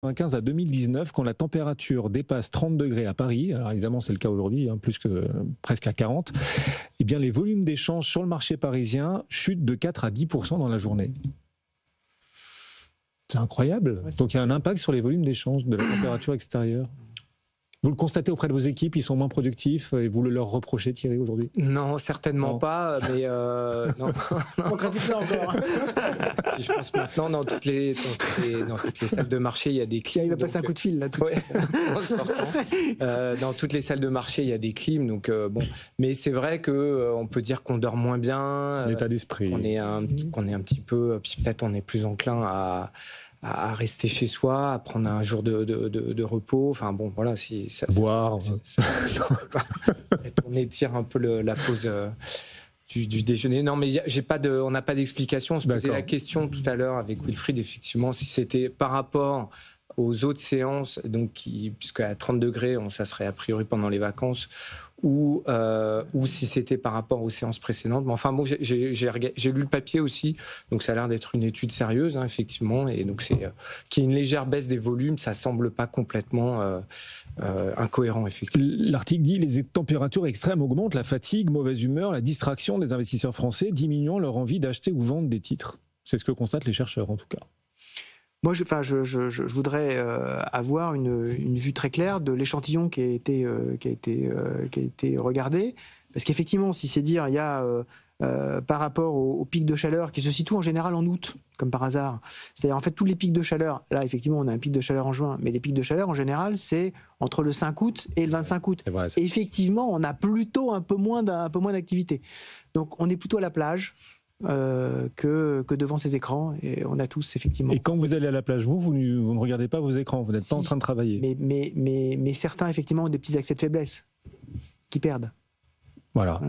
1995 à 2019, quand la température dépasse 30 degrés à Paris, alors évidemment c'est le cas aujourd'hui, plus que presque à 40, eh bien les volumes d'échanges sur le marché parisien chutent de 4 à 10% dans la journée. C'est incroyable. Donc il y a un impact sur les volumes d'échange de la température extérieure. Vous le constatez auprès de vos équipes, ils sont moins productifs et vous le leur reprochez, Thierry, aujourd'hui? Non, certainement Non. pas, mais non. Encore. Je pense maintenant dans toutes les salles de marché, il y a des clims. Il va passer un coup de fil là tout de Ouais, suite. en sortant. Dans toutes les salles de marché, il y a des clims, donc bon. Mais c'est vrai que on peut dire qu'on dort moins bien. L'état d'esprit. Qu'on est un petit peu, puis peut-être on est plus enclin à rester chez soi, à prendre un jour de repos. Enfin bon, voilà, si ça, boire. on étire un peu la pause du déjeuner. Non, mais on n'a pas d'explication. On se posait la question tout à l'heure avec Wilfried, effectivement, si c'était par rapport aux autres séances, donc puisqu'à 30 degrés, ça serait a priori pendant les vacances, ou si c'était par rapport aux séances précédentes. Mais enfin bon, j'ai lu le papier aussi, donc ça a l'air d'être une étude sérieuse, effectivement, et donc qu'il y ait une légère baisse des volumes, ça semble pas complètement incohérent, effectivement. L'article dit les températures extrêmes augmentent la fatigue, mauvaise humeur, la distraction des investisseurs français, diminuant leur envie d'acheter ou vendre des titres. C'est ce que constatent les chercheurs, en tout cas. Moi, je voudrais avoir une vue très claire de l'échantillon qui a été regardé, parce qu'effectivement, si c'est dire, il y a par rapport au pic de chaleur qui se situe en général en août, comme par hasard. C'est-à-dire en fait tous les pics de chaleur. Là, effectivement, on a un pic de chaleur en juin, mais les pics de chaleur en général, c'est entre le 5 août et le 25 août. C'est vrai, et effectivement, on a plutôt un peu moins d'activité. Donc, on est plutôt à la plage. Que devant ces écrans, et on a tous effectivement. Et quand vous allez à la plage, vous ne regardez pas vos écrans, vous n'êtes pas en train de travailler. Mais certains effectivement ont des petits accès de faiblesse qui perdent. Voilà.